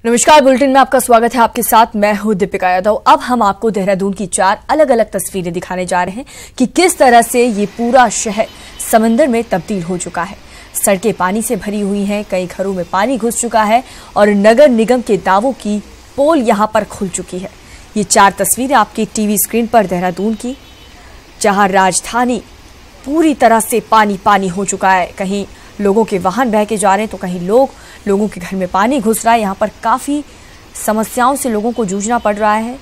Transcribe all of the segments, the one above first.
नमस्कार, बुलेटिन में आपका स्वागत है। आपके साथ मैं हूं दीपिका यादव। अब हम आपको देहरादून की 4 अलग अलग तस्वीरें दिखाने जा रहे हैं कि किस तरह से ये पूरा शहर समंदर में तब्दील हो चुका है। सड़कें पानी से भरी हुई हैं, कई घरों में पानी घुस चुका है और नगर निगम के दावों की पोल यहां पर खुल चुकी है। ये 4 तस्वीरें आपकी टीवी स्क्रीन पर देहरादून की, जहां राजधानी पूरी तरह से पानी पानी हो चुका है। कहीं लोगों के वाहन बह के जा रहे हैं तो कहीं लोगों के घर में पानी घुस रहा है। यहाँ पर काफी समस्याओं से लोगों को जूझना पड़ रहा है।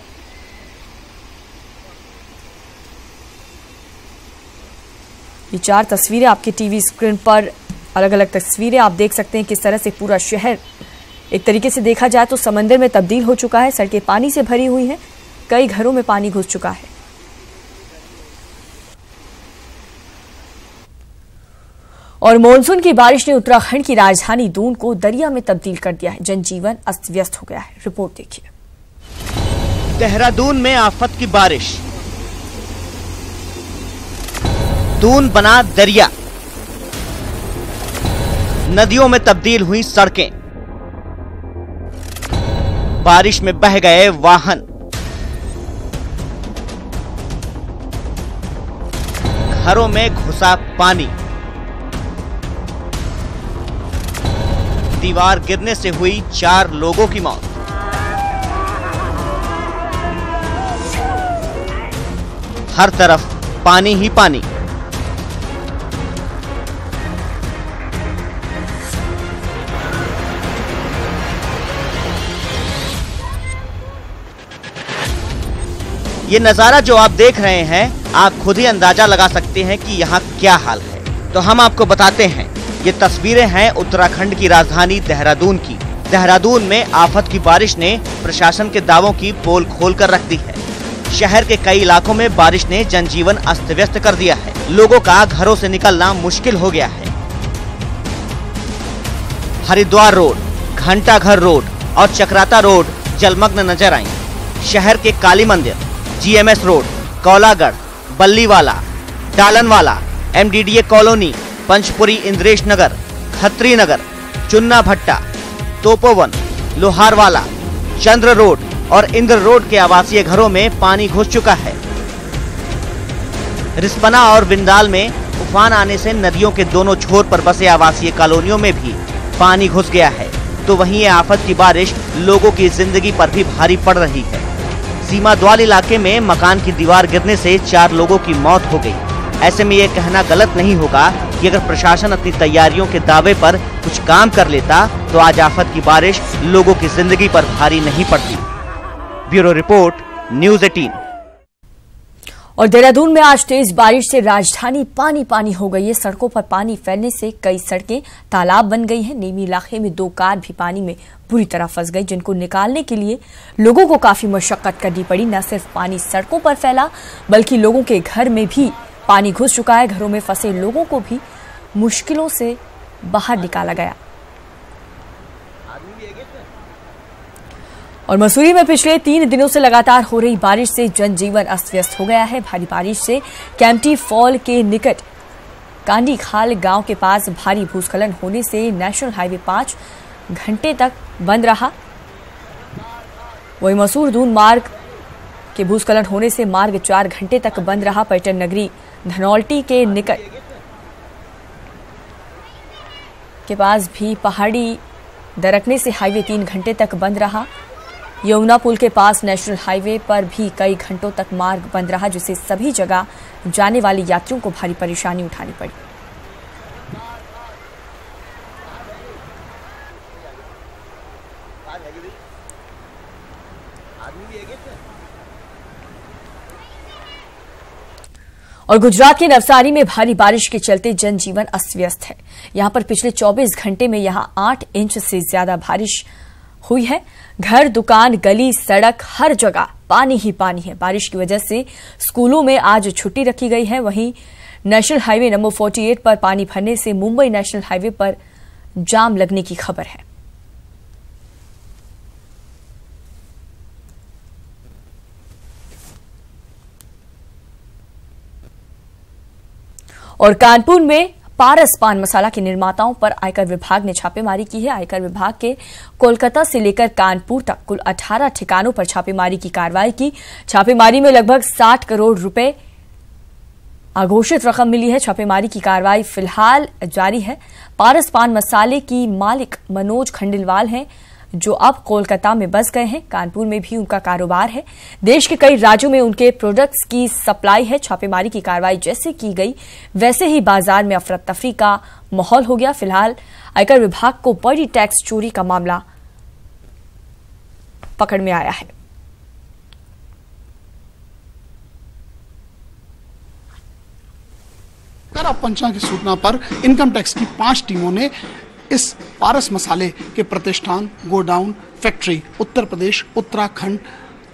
ये 4 तस्वीरें आपके टीवी स्क्रीन पर, अलग अलग तस्वीरें आप देख सकते हैं किस तरह से पूरा शहर एक तरीके से देखा जाए तो समंदर में तब्दील हो चुका है। सड़कें पानी से भरी हुई हैं, कई घरों में पानी घुस चुका है। और मानसून की बारिश ने उत्तराखंड की राजधानी दून को दरिया में तब्दील कर दिया है। जनजीवन अस्त व्यस्त हो गया है। रिपोर्ट देखिए। देहरादून में आफत की बारिश, दून बना दरिया, नदियों में तब्दील हुई सड़कें, बारिश में बह गए वाहन, घरों में घुसा पानी, दीवार गिरने से हुई 4 लोगों की मौत। हर तरफ पानी ही पानी। ये नजारा जो आप देख रहे हैं, आप खुद ही अंदाजा लगा सकते हैं कि यहाँ क्या हाल है। तो हम आपको बताते हैं, ये तस्वीरें हैं उत्तराखंड की राजधानी देहरादून की। देहरादून में आफत की बारिश ने प्रशासन के दावों की पोल खोल कर रख दी है। शहर के कई इलाकों में बारिश ने जनजीवन अस्त व्यस्त कर दिया है। लोगों का घरों से निकलना मुश्किल हो गया है। हरिद्वार रोड, घंटाघर रोड और चक्राता रोड जलमग्न नजर आई। शहर के Kali Mandir, GMS road, Kaulagarh, Balliwala, Dalanwala, MDDA colony, Panchpuri, Indresh Nagar, Khatri Nagar, Chunna Bhatta, Tapovan, लोहारवाला, चंद्र रोड और इंद्र रोड के आवासीय घरों में पानी घुस चुका है। रिस्पना और बिंदाल में उफान आने से नदियों के दोनों छोर पर बसे आवासीय कॉलोनियों में भी पानी घुस गया है। तो वहीं ये आफत की बारिश लोगों की जिंदगी पर भी भारी पड़ रही है। सीमाद्वाल इलाके में मकान की दीवार गिरने से 4 लोगों की मौत हो गई। ऐसे में ये कहना गलत नहीं होगा कि अगर प्रशासन अपनी तैयारियों के दावे पर कुछ काम कर लेता तो आज आफत की बारिश लोगों की जिंदगी पर भारी नहीं पड़ती। Bureau report, news 18। और देहरादून में आज तेज बारिश से राजधानी पानी पानी हो गई है। सड़कों पर पानी फैलने से कई सड़कें तालाब बन गई हैं। नीमी इलाके में 2 कार भी पानी में बुरी तरह फंस गई, जिनको निकालने के लिए लोगों को काफी मशक्कत करनी पड़ी। न सिर्फ पानी सड़कों पर फैला, बल्कि लोगों के घर में भी पानी घुस चुका है। घरों में फंसे लोगों को भी मुश्किलों से बाहर निकाला गया। और मसूरी में पिछले 3 दिनों से लगातार हो रही बारिश से जनजीवन अस्त व्यस्त हो गया है। भारी बारिश से कैंपटी फॉल के निकट कांडी खाल गांव के पास भारी भूस्खलन होने से नेशनल हाईवे 5 घंटे तक बंद रहा। वहीं मसूर दून मार्ग के भूस्खलन होने से मार्ग 4 घंटे तक बंद रहा। पर्यटन नगरी धनौल्टी के निकट के पास भी पहाड़ी दरकने से हाईवे 3 घंटे तक बंद रहा। यमुना पुल के पास नेशनल हाईवे पर भी कई घंटों तक मार्ग बंद रहा, जिससे सभी जगह जाने वाले यात्रियों को भारी परेशानी उठानी पड़ी। और गुजरात के नवसारी में भारी बारिश के चलते जनजीवन अस्त व्यस्त है। यहां पर पिछले 24 घंटे में यहां 8 इंच से ज्यादा बारिश हुई है। घर, दुकान, गली, सड़क, हर जगह पानी ही पानी है। बारिश की वजह से स्कूलों में आज छुट्टी रखी गई है। वहीं नेशनल हाईवे नंबर 48 पर पानी भरने से मुंबई नेशनल हाईवे पर जाम लगने की खबर है। और कानपुर में पारस पान मसाला के निर्माताओं पर आयकर विभाग ने छापेमारी की है। आयकर विभाग के कोलकाता से लेकर कानपुर तक कुल 18 ठिकानों पर छापेमारी की कार्रवाई की। छापेमारी में लगभग 60 करोड़ रुपए अघोषित रकम मिली है। छापेमारी की कार्रवाई फिलहाल जारी है। पारस पान मसाले की मालिक मनोज खंडेलवाल हैं, जो अब कोलकाता में बस गए हैं। कानपुर में भी उनका कारोबार है। देश के कई राज्यों में उनके प्रोडक्ट्स की सप्लाई है। छापेमारी की कार्रवाई जैसे की गई वैसे ही बाजार में अफरा तफरी का माहौल हो गया। फिलहाल आयकर विभाग को बड़ी टैक्स चोरी का मामला पकड़ में आया है। कर पंचांग की सूचना पर इनकम टैक्स की 5 टीमों ने इस पारस मसाले के प्रतिष्ठान, godown, factory Uttar Pradesh, Uttarakhand,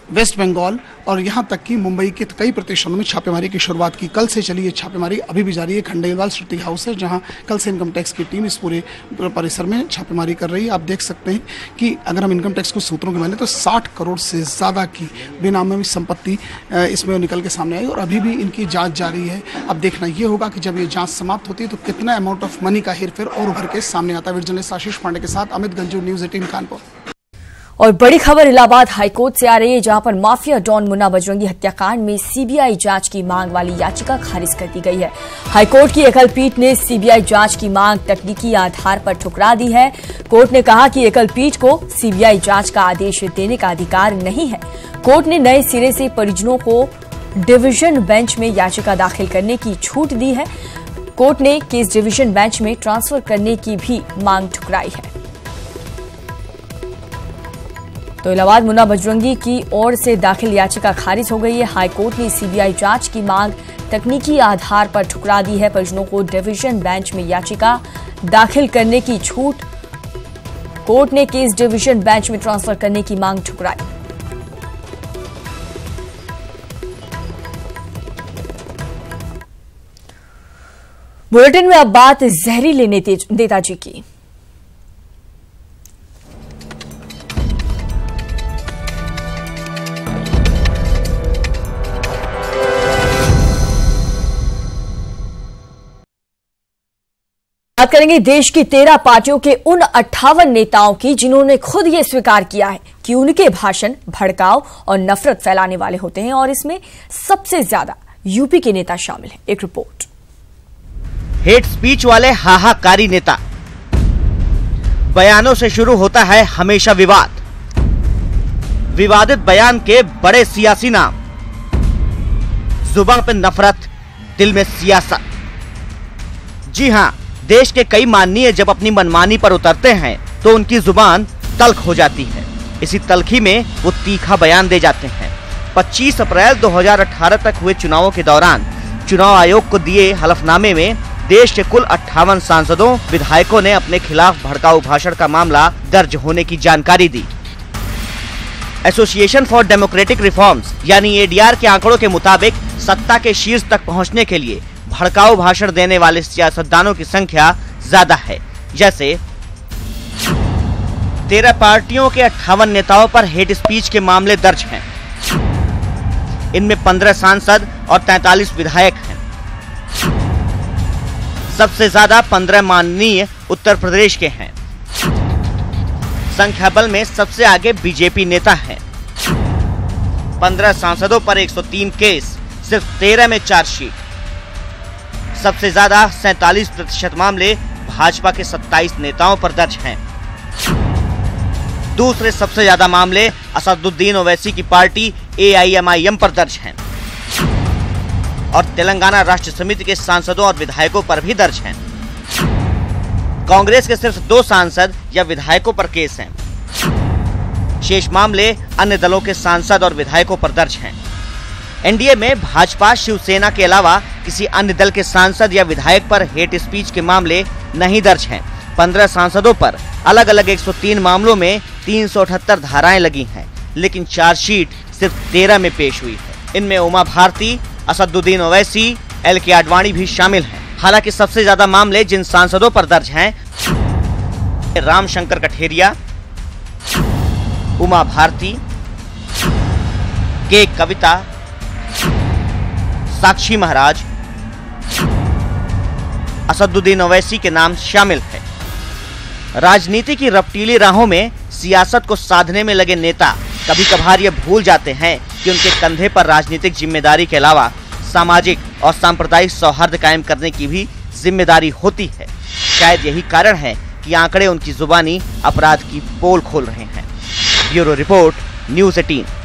waste Bengal और यहां तक कि मुंबई के कई प्रतिष्ठानों में छापेमारी की शुरुआत की। कल से चली ये छापेमारी अभी भी जारी है। खंडेलवाल सिटी हाउस है जहां कल से इनकम टैक्स की टीम इस पूरे परिसर में छापेमारी कर रही है। आप देख सकते हैं कि अगर हम इनकम टैक्स को सूत्रों की माने तो 60 करोड़ से ज़्यादा की बेनामी संपत्ति इसमें निकल के सामने आई और अभी भी इनकी जाँच जारी है। अब देखना ये होगा कि जब ये जाँच समाप्त होती है तो कितना अमाउंट ऑफ मनी का हेरफेर और उभर के सामने आता है। जर्नलिस्ट आशीष पांडे के साथ अमित गंजू, न्यूज़ 18 कानपुर। और बड़ी खबर इलाहाबाद हाईकोर्ट से आ रही है, जहां पर माफिया डॉन मुन्ना बजरंगी हत्याकांड में सीबीआई जांच की मांग वाली याचिका खारिज कर दी गई है। हाईकोर्ट की एकल पीठ ने सीबीआई जांच की मांग तकनीकी आधार पर ठुकरा दी है। कोर्ट ने कहा कि एकल पीठ को सीबीआई जांच का आदेश देने का अधिकार नहीं है। कोर्ट ने नए सिरे से परिजनों को डिवीजन बेंच में याचिका दाखिल करने की छूट दी है। कोर्ट ने केस डिवीजन बेंच में ट्रांसफर करने की भी मांग ठुकराई है। तो इलाहाबाद मुन्ना बजरंगी की ओर से दाखिल याचिका खारिज हो गई है। हाईकोर्ट ने सीबीआई जांच की मांग तकनीकी आधार पर ठुकरा दी है। परिजनों को डिवीजन बेंच में याचिका दाखिल करने की छूट। कोर्ट ने केस डिवीजन बेंच में ट्रांसफर करने की मांग ठुकराई। बुलेटिन में अब बात जहरीले नेताजी की। बात करेंगे देश की 13 पार्टियों के उन 58 नेताओं की जिन्होंने खुद ये स्वीकार किया है कि उनके भाषण भड़काव और नफरत फैलाने वाले होते हैं, और इसमें सबसे ज्यादा यूपी के नेता शामिल हैं। एक रिपोर्ट। हेट स्पीच वाले हाहाकारी नेता, बयानों से शुरू होता है हमेशा विवाद, विवादित बयान के बड़े सियासी नाम, जुबान पे नफरत, दिल में सियासत। जी हां, देश के कई माननीय जब अपनी मनमानी पर उतरते हैं तो उनकी जुबान तल्ख हो जाती है। इसी तल्खी में वो तीखा बयान दे जाते हैं। 25 अप्रैल 2018 तक हुए चुनावों के दौरान चुनाव आयोग को दिए हलफनामे में देश के कुल 58 सांसदों, विधायकों ने अपने खिलाफ भड़काऊ भाषण का मामला दर्ज होने की जानकारी दी। एसोसिएशन फॉर डेमोक्रेटिक रिफॉर्म्स यानी एडीआर के आंकड़ों के मुताबिक सत्ता के शीर्ष तक पहुंचने के लिए भड़काऊ भाषण देने वाले सियासतदानों की संख्या ज्यादा है। जैसे 13 पार्टियों के 58 नेताओं पर हेट स्पीच के मामले दर्ज हैं। इनमें 15 सांसद और 43 विधायक हैं। सबसे ज्यादा 15 माननीय उत्तर प्रदेश के हैं। संख्या बल में सबसे आगे बीजेपी नेता हैं। 15 सांसदों पर 103 केस, सिर्फ 13 में चार्जशीट। सबसे ज्यादा 47% मामले भाजपा के 27 नेताओं पर दर्ज हैं। दूसरे सबसे ज्यादा मामले असदुद्दीन ओवैसी की पार्टी AIMIM पर दर्ज हैं और तेलंगाना राष्ट्र समिति के सांसदों और विधायकों पर भी दर्ज हैं। कांग्रेस के सिर्फ 2 सांसद या विधायकों पर केस हैं। शेष मामले अन्य दलों के सांसद और विधायकों पर दर्ज हैं। एनडीए में भाजपा, शिवसेना के अलावा किसी अन्य दल के सांसद या विधायक पर हेट स्पीच के मामले नहीं दर्ज हैं। 15 सांसदों पर अलग अलग 103 मामलों में 378 धाराएं लगी हैं, लेकिन चार्जशीट सिर्फ 13 में पेश हुई है। इनमें उमा भारती, असदुद्दीन ओवैसी, LK आडवाणी भी शामिल हैं। हालांकि सबसे ज्यादा मामले जिन सांसदों पर दर्ज हैं, रामशंकर कठेरिया, उमा भारती, के कविता, साक्षी महाराज, असदुद्दीन ओवैसी के नाम शामिल है। राजनीति की रफ्तीली राहों में सियासत को साधने में लगे नेता कभी कभार ये भूल जाते हैं कि उनके कंधे पर राजनीतिक जिम्मेदारी के अलावा सामाजिक और सांप्रदायिक सौहार्द कायम करने की भी जिम्मेदारी होती है। शायद यही कारण है कि आंकड़े उनकी जुबानी अपराध की पोल खोल रहे हैं। Bureau report, news 18।